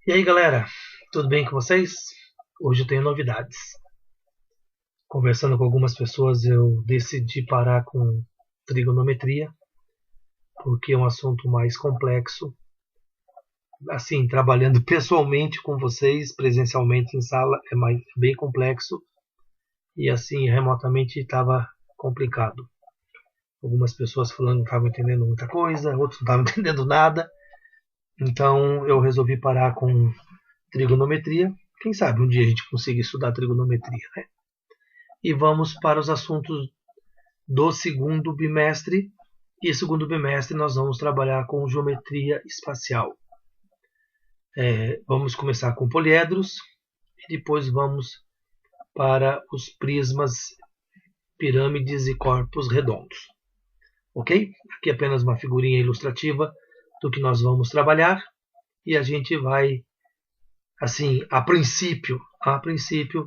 E aí galera, tudo bem com vocês? Hoje eu tenho novidades. Conversando com algumas pessoas, eu decidi parar com trigonometria, porque é um assunto mais complexo. Assim, trabalhando pessoalmente com vocês, presencialmente em sala, bem complexo. E assim, remotamente estava complicado. Algumas pessoas falando que não estavam entendendo muita coisa, outros não estavam entendendo nada. Então eu resolvi parar com trigonometria. Quem sabe um dia a gente consiga estudar trigonometria, né? E vamos para os assuntos do segundo bimestre. E segundo bimestre nós vamos trabalhar com geometria espacial. Vamos começar com poliedros e depois vamos para os prismas, pirâmides e corpos redondos. Ok? Aqui é apenas uma figurinha ilustrativa do que nós vamos trabalhar e a gente vai, assim, a princípio,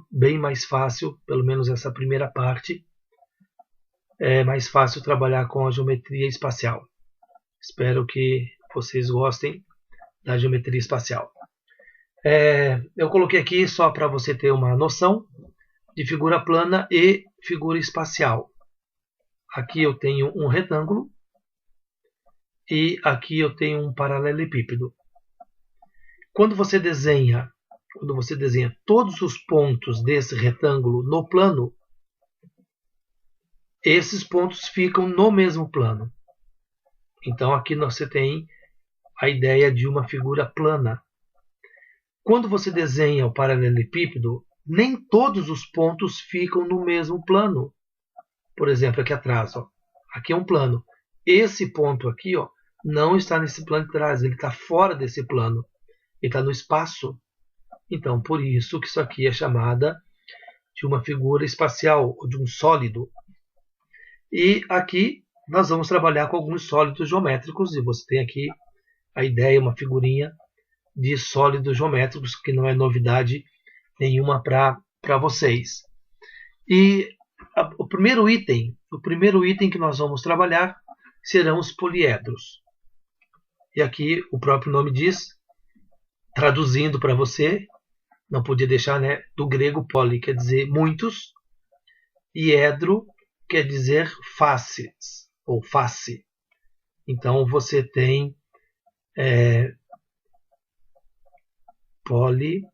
bem mais fácil, pelo menos essa primeira parte, é mais fácil trabalhar com a geometria espacial. Espero que vocês gostem da geometria espacial. Eu coloquei aqui só para você ter uma noção de figura plana e figura espacial. Aqui eu tenho um retângulo e aqui eu tenho um paralelepípedo. Quando você desenha todos os pontos desse retângulo no plano, esses pontos ficam no mesmo plano. Então aqui você tem a ideia de uma figura plana. Quando você desenha o paralelepípedo, nem todos os pontos ficam no mesmo plano. Por exemplo, aqui atrás, ó, aqui é um plano. Esse ponto aqui, ó, não está nesse plano de trás, ele está fora desse plano. Ele está no espaço. Então, por isso que isso aqui é chamada de uma figura espacial, ou de um sólido. E aqui nós vamos trabalhar com alguns sólidos geométricos, e você tem aqui a ideia, uma figurinha de sólidos geométricos, que não é novidade nenhuma para vocês. E o primeiro item que nós vamos trabalhar serão os poliedros. E aqui o próprio nome diz, traduzindo para você, não podia deixar, né, do grego poli, quer dizer muitos, e edro quer dizer faces, ou face. Então você tem poliedro,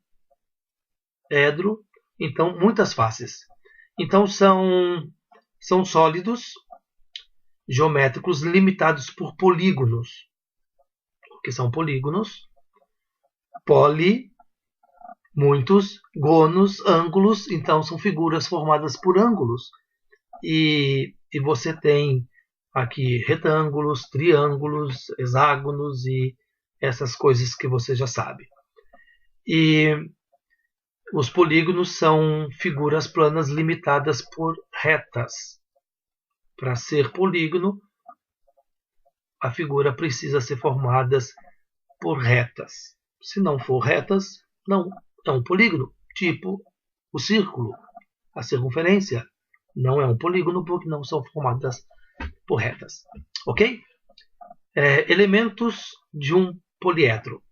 então muitas faces. Então são sólidos geométricos limitados por polígonos. O que são polígonos? Poli, muitos, gonos, ângulos, então são figuras formadas por ângulos. E você tem aqui retângulos, triângulos, hexágonos e essas coisas que você já sabe. E os polígonos são figuras planas limitadas por retas. Para ser polígono, a figura precisa ser formada por retas. Se não for retas, não é um polígono, tipo o círculo, a circunferência. Não é um polígono porque não são formadas por retas. Ok? Elementos de um poliedro.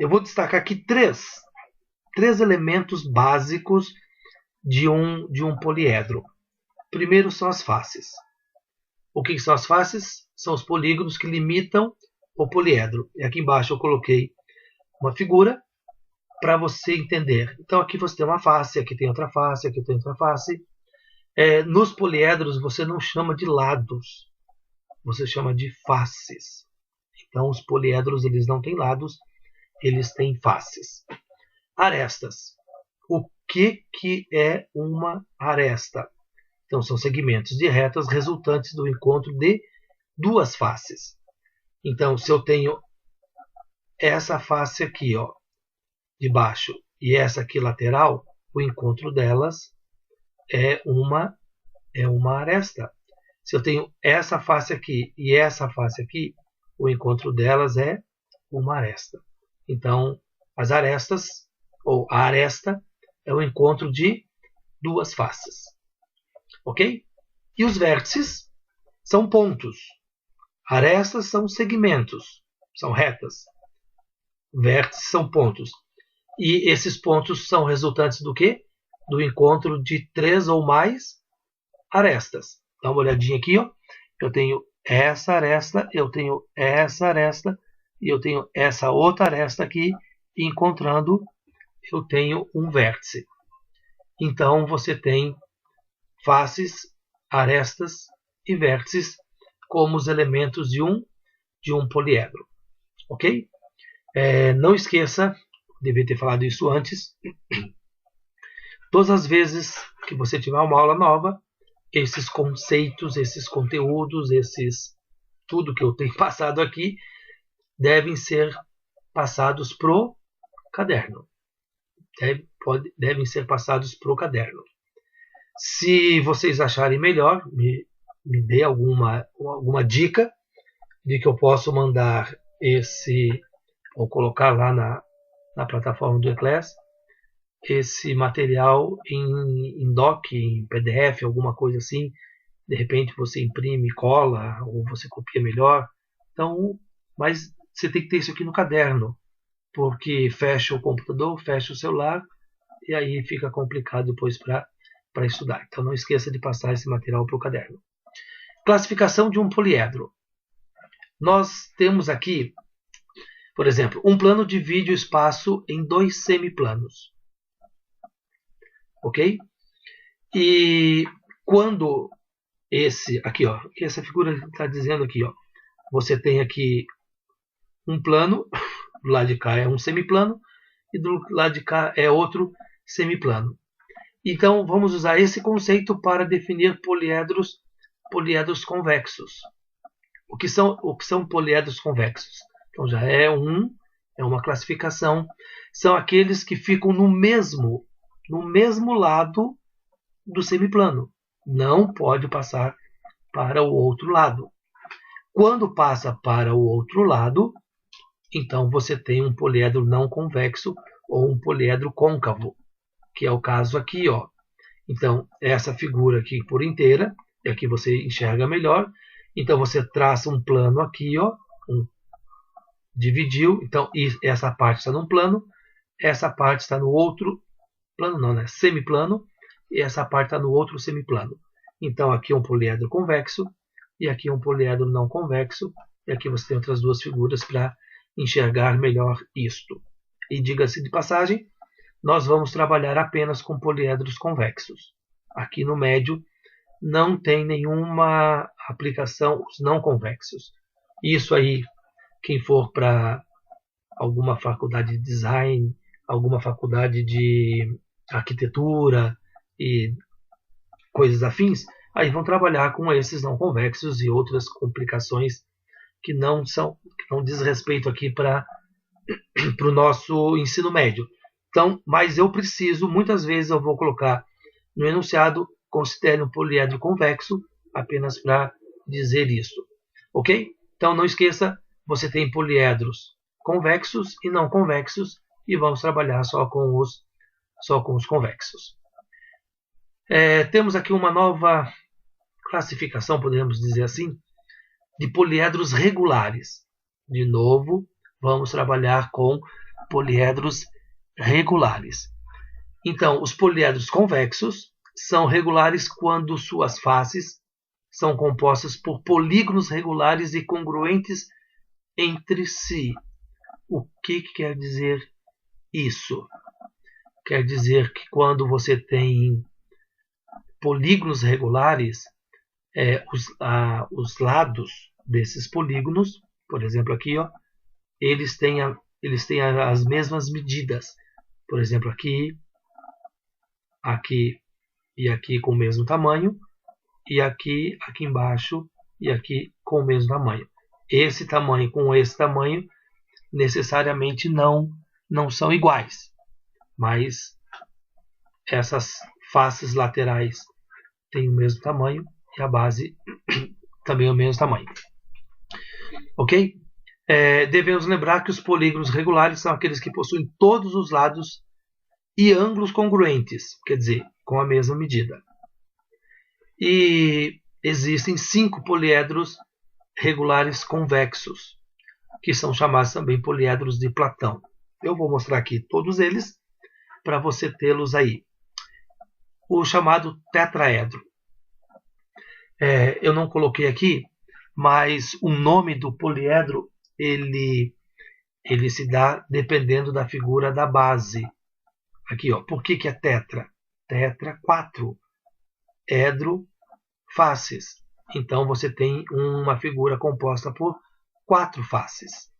Eu vou destacar aqui três elementos básicos de um poliedro. Primeiro são as faces. O que são as faces? São os polígonos que limitam o poliedro. E aqui embaixo eu coloquei uma figura para você entender. Então aqui você tem uma face, aqui tem outra face, aqui tem outra face. Nos poliedros você não chama de lados, você chama de faces. Então os poliedros eles não têm lados, eles têm faces. Arestas. O que é uma aresta? Então são segmentos de retas resultantes do encontro de duas faces. Então se eu tenho essa face aqui, ó, de baixo, e essa aqui lateral, o encontro delas é uma aresta. Se eu tenho essa face aqui e essa face aqui, o encontro delas é uma aresta. Então, as arestas, ou a aresta, é o encontro de duas faces. Ok? E os vértices são pontos. Arestas são segmentos, são retas. Vértices são pontos. E esses pontos são resultantes do quê? Do encontro de 3 ou mais arestas. Dá uma olhadinha aqui, ó. Eu tenho essa aresta, eu tenho essa aresta, e eu tenho essa outra aresta aqui, e encontrando, eu tenho um vértice. Então, você tem faces, arestas e vértices como os elementos de um poliedro. Ok? Não esqueça, devia ter falado isso antes, todas as vezes que você tiver uma aula nova, esses conceitos, esses conteúdos, tudo que eu tenho passado aqui, devem ser passados pro caderno. Devem ser passados pro caderno. Se vocês acharem melhor, me dê alguma dica de que eu posso mandar ou colocar lá na plataforma do Eclass, esse material em doc, em PDF, alguma coisa assim. De repente você imprime, cola, ou você copia melhor. Então, mas você tem que ter isso aqui no caderno, porque fecha o computador, fecha o celular, e aí fica complicado depois para estudar. Então não esqueça de passar esse material para o caderno. Classificação de um poliedro. Nós temos aqui, por exemplo, um plano divide o espaço em 2 semiplanos. Ok? E quando aqui, ó, essa figura está dizendo aqui, ó, você tem aqui um plano, do lado de cá é um semiplano, e do lado de cá é outro semiplano. Então, vamos usar esse conceito para definir poliedros convexos. O que são poliedros convexos? Então, já é uma classificação. São aqueles que ficam no mesmo lado do semiplano. Não pode passar para o outro lado. Quando passa para o outro lado, então você tem um poliedro não convexo ou um poliedro côncavo, que é o caso aqui, ó. Então, essa figura aqui por inteira, e aqui você enxerga melhor. Então, você traça um plano aqui, ó, dividiu. Então, essa parte está num plano, essa parte está no outro plano, não, né? Semiplano, e essa parte está no outro semiplano. Então, aqui é um poliedro convexo, e aqui é um poliedro não convexo, e aqui você tem outras duas figuras para enxergar melhor isto. E diga-se de passagem, nós vamos trabalhar apenas com poliedros convexos. Aqui no médio não tem nenhuma aplicação os não convexos. Isso aí, quem for para alguma faculdade de design, alguma faculdade de arquitetura e coisas afins, aí vão trabalhar com esses não convexos e outras complicações que não diz respeito aqui para o nosso ensino médio. Então, mas eu preciso, muitas vezes eu vou colocar no enunciado, considere um poliedro convexo, apenas para dizer isso. Ok? Então, não esqueça, você tem poliedros convexos e não convexos, e vamos trabalhar só com os convexos. Temos aqui uma nova classificação, podemos dizer assim, de poliedros regulares. De novo, vamos trabalhar com poliedros regulares. Então, os poliedros convexos são regulares quando suas faces são compostas por polígonos regulares e congruentes entre si. O que quer dizer isso? Quer dizer que quando você tem polígonos regulares, os lados desses polígonos, por exemplo aqui, ó, eles têm as mesmas medidas. Por exemplo, aqui e aqui com o mesmo tamanho, e aqui embaixo e aqui com o mesmo tamanho. Esse tamanho com esse tamanho necessariamente não são iguais, mas essas faces laterais têm o mesmo tamanho e a base também o mesmo tamanho. Ok? Devemos lembrar que os polígonos regulares são aqueles que possuem todos os lados e ângulos congruentes, quer dizer, com a mesma medida. E existem 5 poliedros regulares convexos. que são chamados também poliedros de Platão. Eu vou mostrar aqui todos eles para você tê-los aí. O chamado tetraedro. Eu não coloquei aqui, mas o nome do poliedro ele se dá dependendo da figura da base. Aqui, ó, por que é tetra? Tetra, 4. Edro, faces. Então você tem uma figura composta por 4 faces.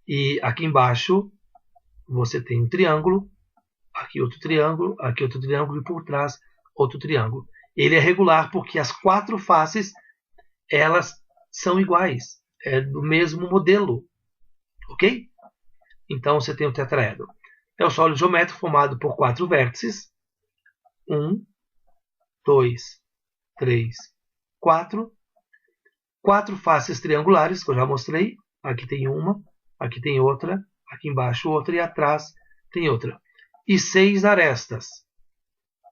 E aqui embaixo você tem um triângulo, aqui outro triângulo, aqui outro triângulo e por trás outro triângulo. Ele é regular porque as 4 faces elas são iguais, é do mesmo modelo, ok? Então você tem o tetraedro. É o sólido geométrico formado por 4 vértices. 1, 2, 3, 4. 4 faces triangulares, que eu já mostrei. Aqui tem uma, aqui tem outra, aqui embaixo outra e atrás tem outra. E 6 arestas.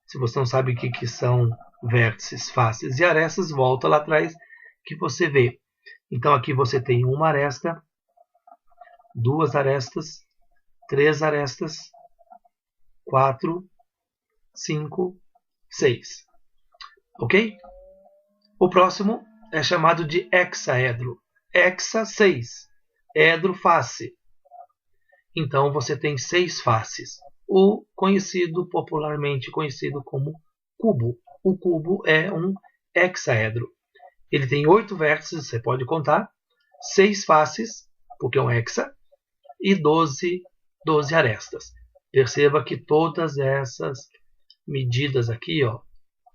Se você não sabe o que são vértices, faces e arestas, volta lá atrás que você vê. Então aqui você tem uma aresta, 2 arestas, 3 arestas, 4, 5, 6. Ok? O próximo é chamado de hexaedro. Hexa, 6. Edro, face. Então você tem 6 faces. O popularmente conhecido como cubo. O cubo é um hexaedro. Ele tem 8 vértices, você pode contar. 6 faces, porque é um hexa. E 12 arestas. Perceba que todas essas medidas aqui, ó,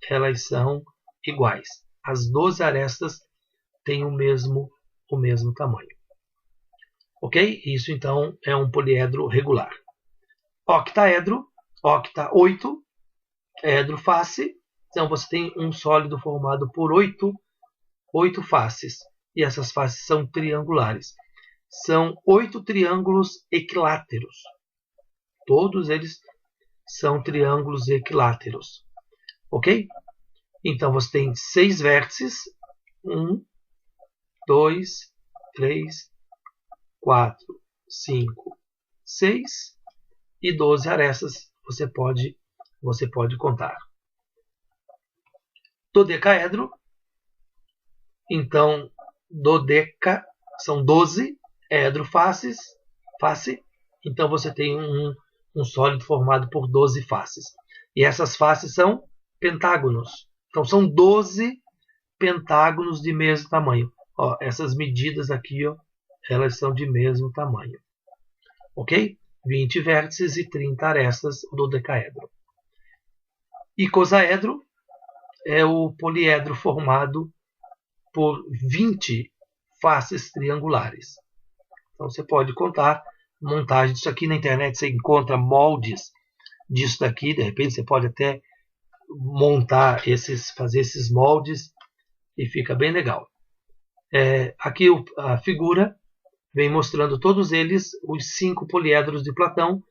elas são iguais. As 12 arestas têm o mesmo tamanho. Ok? Isso então é um poliedro regular. Octaedro, octa, 8, edro, face. Então você tem um sólido formado por 8 faces. E essas faces são triangulares. São 8 triângulos equiláteros. Todos eles são triângulos equiláteros. Ok? Então você tem 6 vértices. 1, 2, 3, 4, 5, 6 e 12 arestas você pode contar. Dodecaedro. Então, dodeca são 12, edro, face. Então você tem um sólido formado por 12 faces. E essas faces são pentágonos. Então são 12 pentágonos de mesmo tamanho. Ó, essas medidas aqui, ó, elas são de mesmo tamanho. Ok? 20 vértices e 30 arestas do dodecaedro. Icosaedro é o poliedro formado por 20 faces triangulares. Então você pode contar montagem disso aqui na internet, você encontra moldes disso daqui, de repente você pode até montar fazer esses moldes e fica bem legal. Aqui a figura vem mostrando todos eles, os 5 poliedros de Platão,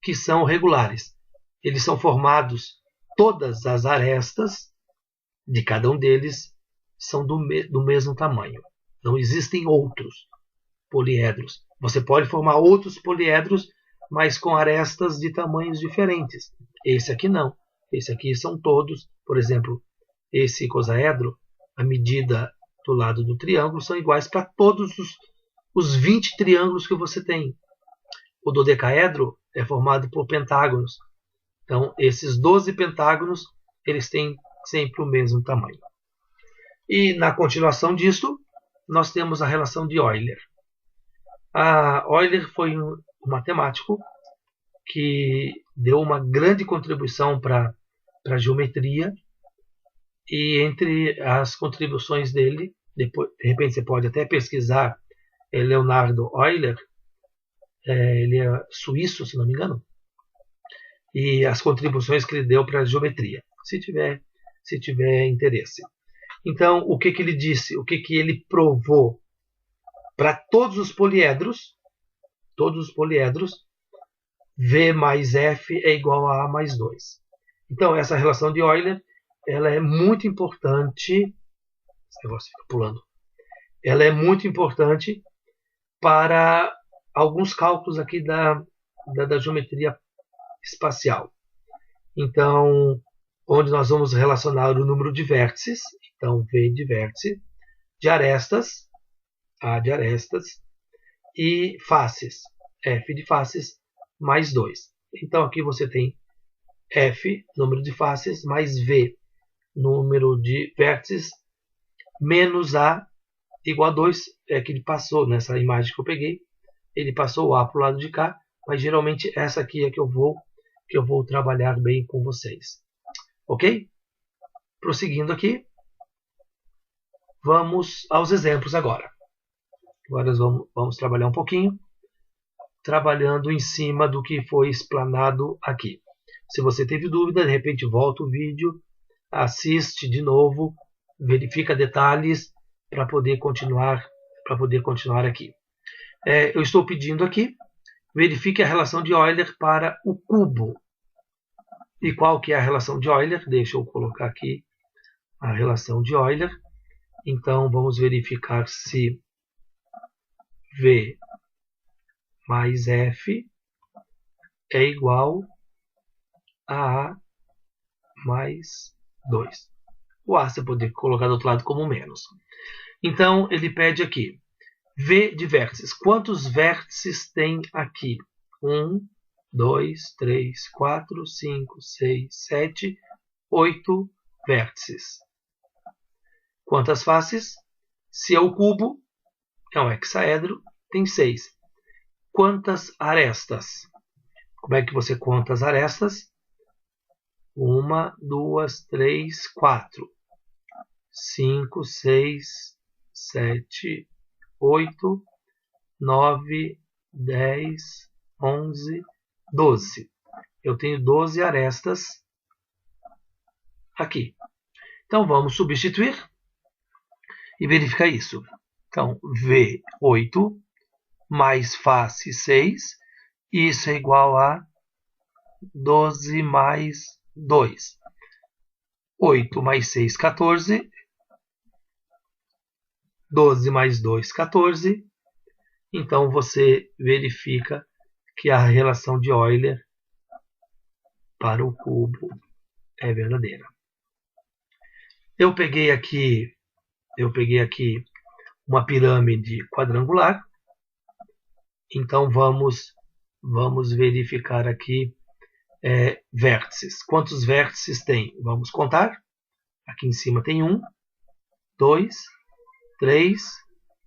que são regulares. Eles são formados, todas as arestas de cada um deles são do mesmo tamanho. Não existem outros poliedros. Você pode formar outros poliedros, mas com arestas de tamanhos diferentes. Esse aqui não. Esse aqui são todos, por exemplo, esse icosaedro, a medida do lado do triângulo são iguais para todos os 20 triângulos que você tem. O dodecaedro é formado por pentágonos. Então, esses 12 pentágonos, eles têm sempre o mesmo tamanho. E na continuação disso, nós temos a relação de Euler. Euler foi um matemático que deu uma grande contribuição para a geometria, e entre as contribuições dele, depois, de repente você pode até pesquisar Leonardo Euler, ele é suíço, se não me engano, e as contribuições que ele deu para a geometria, se tiver interesse. Então, o que ele disse, o que ele provou? Para todos os poliedros, V mais F é igual a A mais 2. Então, essa relação de Euler, ela é muito importante. Esse negócio fica pulando. Ela é muito importante para alguns cálculos aqui da geometria espacial. Então, onde nós vamos relacionar o número de vértices, então V de vértice, de arestas, A de arestas, e faces, F de faces, mais 2. Então aqui você tem F, número de faces, mais V, número de vértices, menos A, igual a 2, é que ele passou nessa imagem que eu peguei, ele passou o A para o lado de cá, mas geralmente essa aqui é que eu vou trabalhar bem com vocês. Ok? Prosseguindo aqui, vamos aos exemplos agora. Agora vamos trabalhar um pouquinho, trabalhando em cima do que foi explanado aqui. Se você teve dúvida, de repente volta o vídeo, assiste de novo, verifica detalhes para poder continuar aqui. Eu estou pedindo aqui, verifique a relação de Euler para o cubo. E qual que é a relação de Euler? Deixa eu colocar aqui a relação de Euler. Então vamos verificar se V mais F é igual a A mais 2. O A você pode colocar do outro lado como menos. Então ele pede aqui V de vértices. Quantos vértices tem aqui? 1, 2, 3, 4, 5, 6, 7, 8 vértices. Quantas faces? Se é o cubo, é um hexaedro, tem 6. Quantas arestas? Como é que você conta as arestas? 1, 2, 3, 4, 5, 6, 7, 8, 9, 10, 11, 12. Eu tenho 12 arestas aqui. Então vamos substituir e verificar isso. Então, V8 mais face 6, isso é igual a 12 mais 2. 8 mais 6, 14. 12 mais 2, 14. Então você verifica que a relação de Euler para o cubo é verdadeira. Eu peguei aqui uma pirâmide quadrangular. Então vamos verificar aqui vértices. Quantos vértices tem? Vamos contar. Aqui em cima tem 1, 2, 3,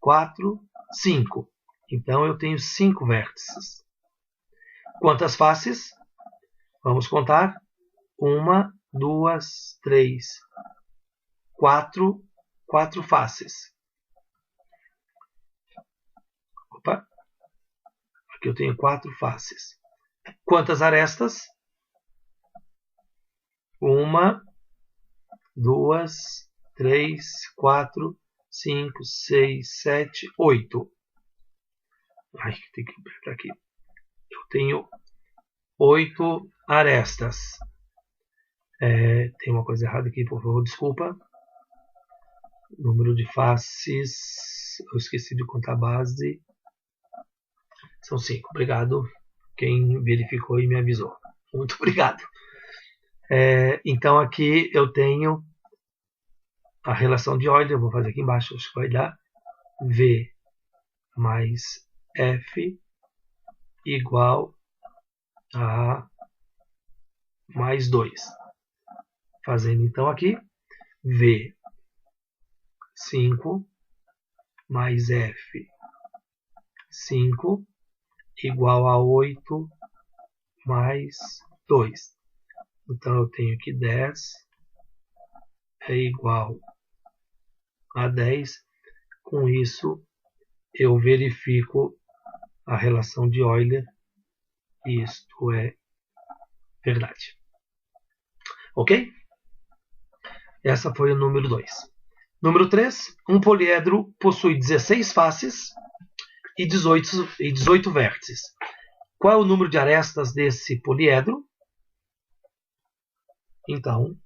4, 5. Então eu tenho 5 vértices. Quantas faces? Vamos contar. 1, 2, 3, 4 faces. Opa! Aqui eu tenho 4 faces. Quantas arestas? 1, 2, 3, 4, 5, 6, 7, 8. Ai, tem que apertar aqui. Eu tenho 8 arestas. Tem uma coisa errada aqui, por favor, desculpa. Número de faces. Eu esqueci de contar a base. São 5. Obrigado quem verificou e me avisou. Muito obrigado. Então aqui eu tenho a relação de Euler. Eu vou fazer aqui embaixo, acho que vai dar V mais F igual a mais 2. Fazendo então aqui V 5 mais F 5 igual a 8 mais 2. Então eu tenho aqui 10 é igual a 10. Com isso eu verifico a relação de Euler. Isto é verdade. Ok? Essa foi o número 2. Número 3. Um poliedro possui 16 faces e 18 vértices. Qual é o número de arestas desse poliedro? Então,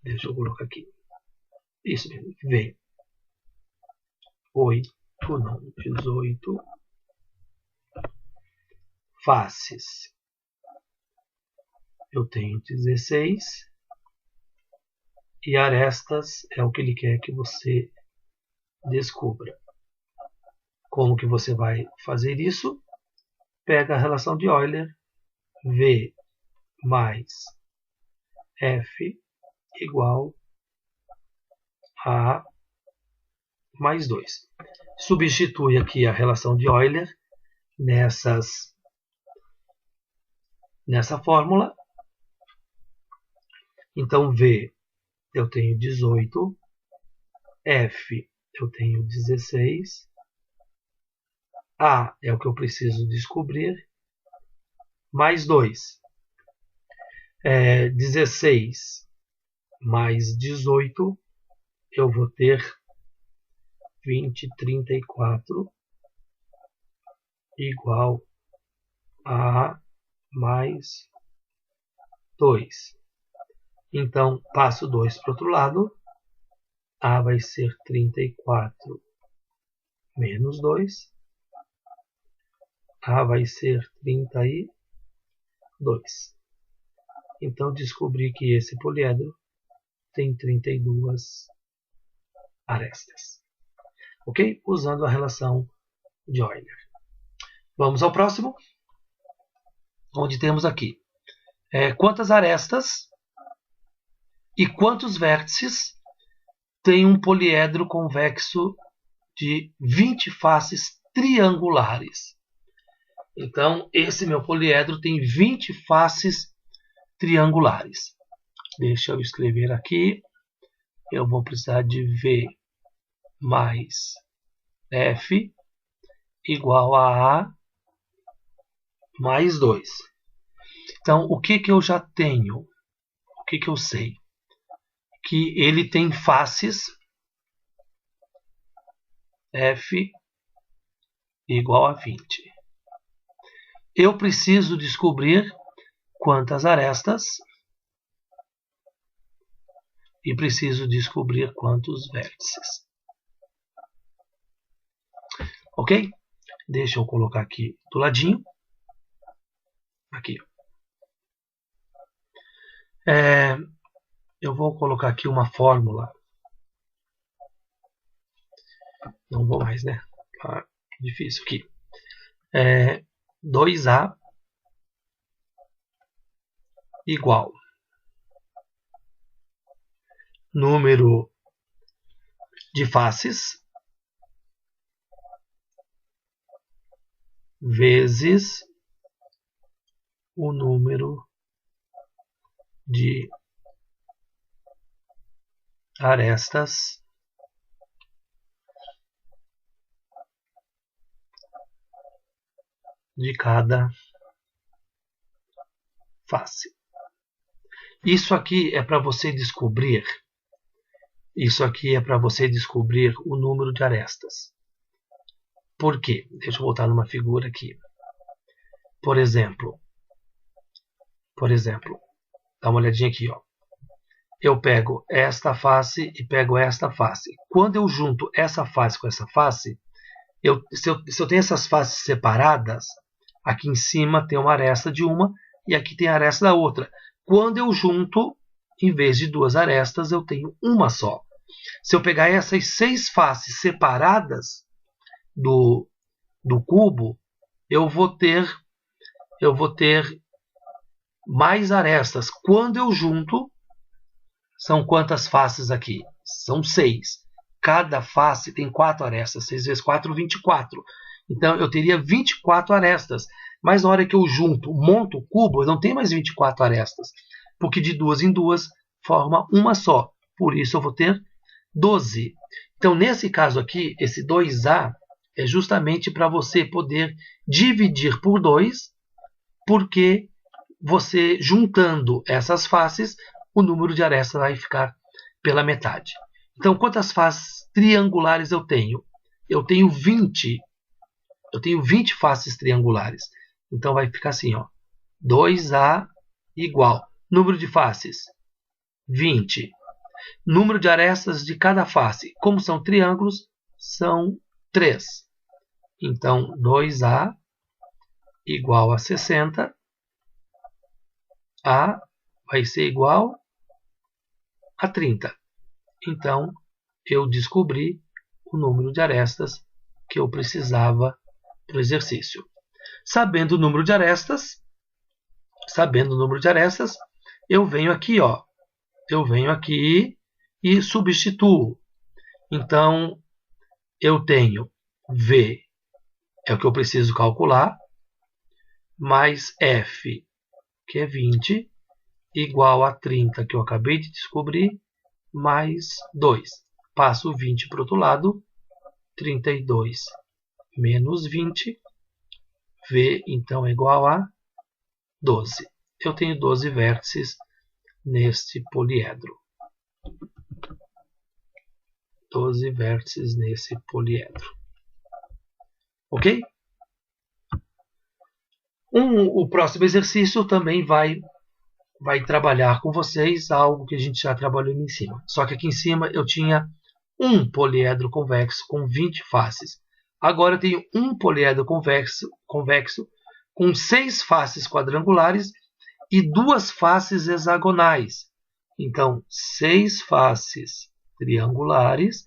deixa eu colocar aqui. Isso mesmo, V. 8, não, 18 faces. Eu tenho 16 e arestas é o que ele quer que você descubra. Como que você vai fazer isso? Pega a relação de Euler, V mais F igual a mais 2. Substitui aqui a relação de Euler nessa fórmula. Então, V eu tenho 18, F eu tenho 16, A é o que eu preciso descobrir, mais 2. 16 mais 18, eu vou ter 20, 34 igual a mais 2. Então, passo 2 para o outro lado. A vai ser 34 menos 2. A vai ser 32. Então, descobri que esse poliedro tem 32 arestas. Ok? Usando a relação de Euler. Vamos ao próximo, onde temos aqui quantas arestas e quantos vértices tem um poliedro convexo de 20 faces triangulares. Então, esse meu poliedro tem 20 faces triangulares. Deixa eu escrever aqui. Eu vou precisar de V mais F igual a A mais 2. Então, o que eu já tenho? O que eu sei? Que ele tem faces F igual a 20. Eu preciso descobrir quantas arestas e preciso descobrir quantos vértices. Ok? Deixa eu colocar aqui do ladinho. Aqui. Eu vou colocar aqui uma fórmula. Não vou mais, né? Tá difícil aqui. 2A igual número de faces vezes o número de arestas de cada face. Isso aqui é para você descobrir. Isso aqui é para você descobrir o número de arestas. Por quê? Deixa eu voltar numa figura aqui. Por exemplo, dá uma olhadinha aqui, ó. Eu pego esta face e pego esta face. Quando eu junto essa face com essa face, se eu tenho essas faces separadas, aqui em cima tem uma aresta de uma e aqui tem a aresta da outra. Quando eu junto, em vez de duas arestas, eu tenho uma só. Se eu pegar essas 6 faces separadas do cubo, eu vou ter mais arestas. Quando eu junto, são quantas faces aqui? São 6. Cada face tem 4 arestas. 6 vezes 4, 24. Então, eu teria 24 arestas. Mas na hora que eu junto, monto o cubo, eu não tenho mais 24 arestas. Porque de 2 em 2 forma uma só. Por isso, eu vou ter 12. Então, nesse caso aqui, esse 2A é justamente para você poder dividir por 2, porque você, juntando essas faces, o número de arestas vai ficar pela metade. Então, quantas faces triangulares eu tenho? Eu tenho 20. Eu tenho 20 faces triangulares. Então, vai ficar assim, ó. 2A igual. Número de faces? 20. Número de arestas de cada face. Como são triângulos, são 3. Então, 2A igual a 60. A vai ser igual a 30. Então, eu descobri o número de arestas que eu precisava para o exercício. Sabendo o número de arestas, eu venho aqui, ó. Eu venho aqui e substituo. Então, eu tenho V, é o que eu preciso calcular, mais F, que é 20, igual a 30, que eu acabei de descobrir, mais 2. Passo 20 para o outro lado, 32 menos 20, V, então, é igual a 12. Eu tenho 12 vértices neste poliedro. 12 vértices nesse poliedro. Ok? O próximo exercício também vai trabalhar com vocês algo que a gente já trabalhou em cima. Só que aqui em cima eu tinha um poliedro convexo com 20 faces. Agora eu tenho um poliedro convexo com 6 faces quadrangulares e 2 faces hexagonais. Então, 6 faces triangulares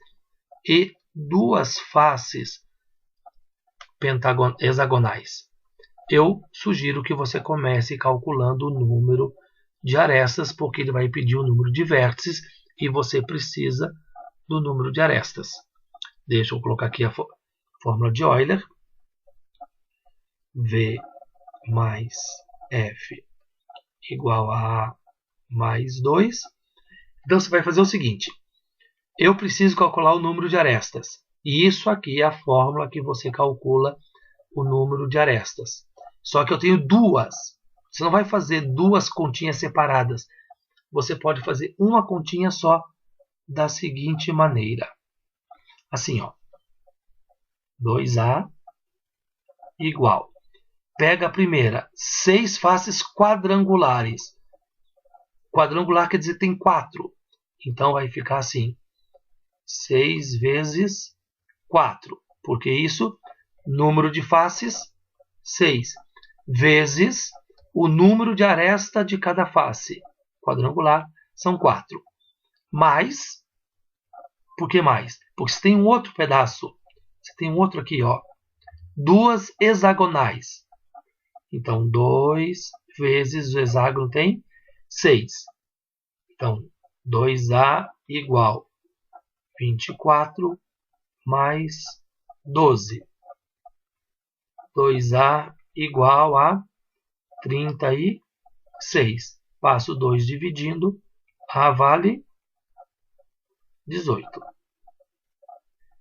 e 2 faces hexagonais. Eu sugiro que você comece calculando o número de arestas, porque ele vai pedir o número de vértices e você precisa do número de arestas. Deixa eu colocar aqui a fórmula de Euler. V mais F igual a A mais 2. Então, você vai fazer o seguinte. Eu preciso calcular o número de arestas. E isso aqui é a fórmula que você calcula o número de arestas. Só que eu tenho duas. Você não vai fazer duas continhas separadas. Você pode fazer uma continha só da seguinte maneira. Assim, ó. 2A igual. Pega a primeira. 6 faces quadrangulares. Quadrangular quer dizer que tem 4. Então vai ficar assim. 6 vezes 4. Porque isso, número de faces, 6. Vezes o número de aresta de cada face. Quadrangular são 4. Mais, por que mais? Porque você tem um outro pedaço. Você tem um outro aqui, ó. 2 hexagonais. Então, 2 vezes o hexágono tem 6. Então, 2A igual 24 mais 12. 2A igual a 36. Passo 2 dividindo. A vale 18.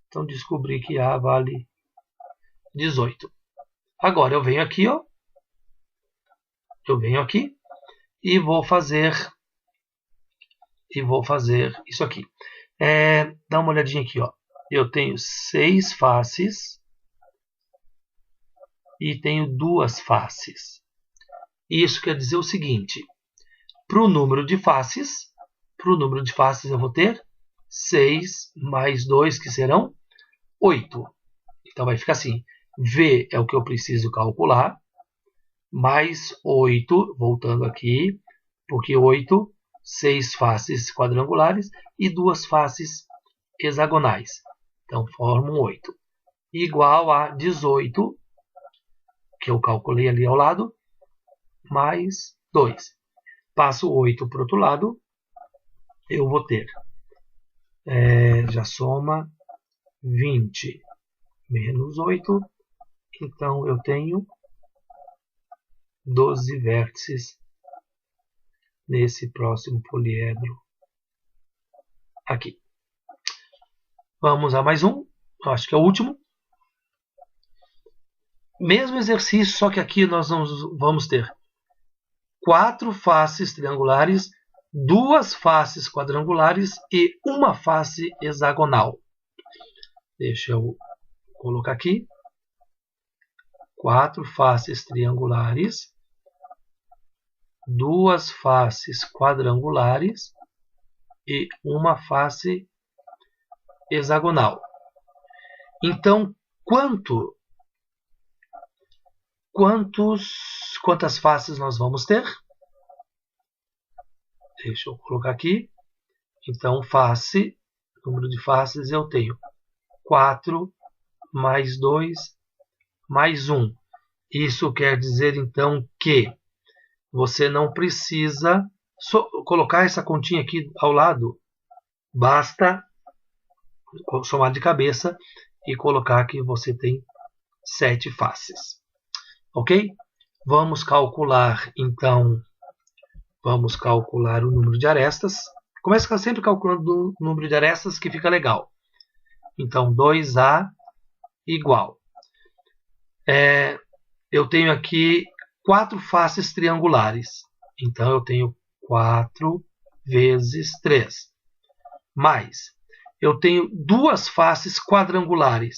Então, descobri que A vale 18. Agora, eu venho aqui, ó. Eu venho aqui e vou fazer isso aqui. Dá uma olhadinha aqui, ó. Eu tenho 6 faces e tenho 2 faces. Isso quer dizer o seguinte: para o número de faces eu vou ter 6 mais 2, que serão 8. Então vai ficar assim: V é o que eu preciso calcular, mais 8, voltando aqui, porque 8, 6 faces quadrangulares e 2 faces hexagonais. Então, formam 8. Igual a 18, que eu calculei ali ao lado, mais 2. Passo 8 para o outro lado, eu vou ter, já soma 20 menos 8, então eu tenho 12 vértices nesse próximo poliedro aqui. Vamos a mais um, acho que é o último. Mesmo exercício, só que aqui nós vamos ter 4 faces triangulares, 2 faces quadrangulares e uma face hexagonal. Deixa eu colocar aqui. 4 faces triangulares, 2 faces quadrangulares e uma face hexagonal. Então, quantas faces nós vamos ter? Deixa eu colocar aqui. Então, número de faces eu tenho 4 mais 2 mais 1. Isso quer dizer, então, que você não precisa colocar essa continha aqui ao lado. Basta somar de cabeça e colocar que você tem 7 faces. Ok? Vamos calcular, então, o número de arestas. Começa sempre calculando o número de arestas, que fica legal. Então, 2A igual. Eu tenho aqui 4 faces triangulares. Então, eu tenho 4 vezes 3. Mais, eu tenho 2 faces quadrangulares.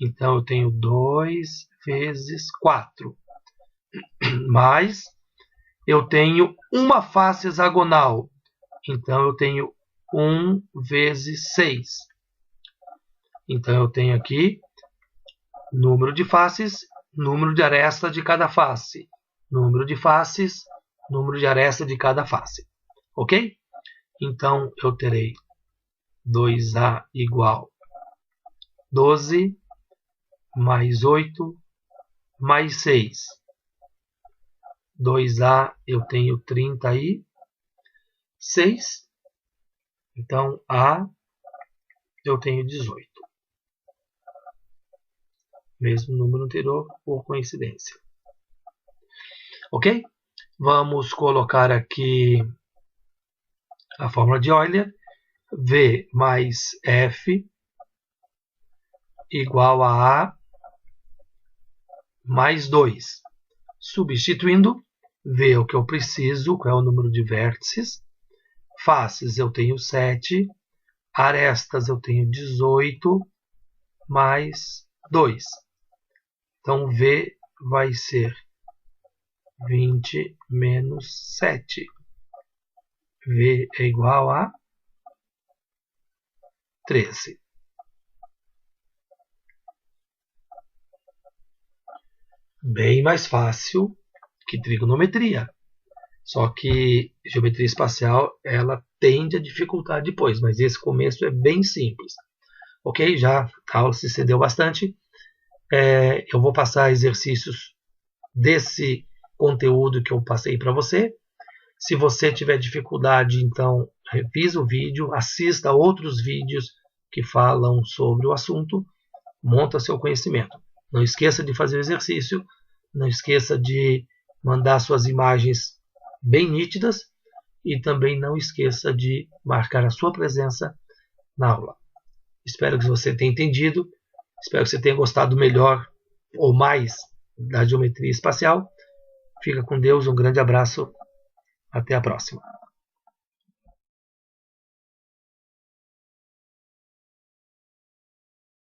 Então, eu tenho 2 vezes 4. Mais, eu tenho uma face hexagonal. Então, eu tenho 1 vezes 6. Então, eu tenho aqui número de faces, número de aresta de cada face. Número de faces, número de aresta de cada face. Ok? Então, eu terei 2A igual 12 mais 8 mais 6. 2A eu tenho 36. Então, A eu tenho 18. Mesmo número anterior, por coincidência. Ok? Vamos colocar aqui a fórmula de Euler. V mais F igual a A mais 2. Substituindo, V é o que eu preciso, qual é o número de vértices. Faces eu tenho 7. Arestas eu tenho 18 mais 2. Então, V vai ser 20 menos 7. V é igual a 13. Bem mais fácil que trigonometria. Só que geometria espacial ela tende a dificultar depois, mas esse começo é bem simples. Ok? Já a aula se estendeu bastante. Eu vou passar exercícios desse conteúdo que eu passei para você. Se você tiver dificuldade, então revisa o vídeo, assista a outros vídeos que falam sobre o assunto, monta seu conhecimento. Não esqueça de fazer o exercício, não esqueça de mandar suas imagens bem nítidas e também não esqueça de marcar a sua presença na aula. Espero que você tenha entendido, espero que você tenha gostado melhor ou mais da geometria espacial. Fica com Deus, um grande abraço, até a próxima.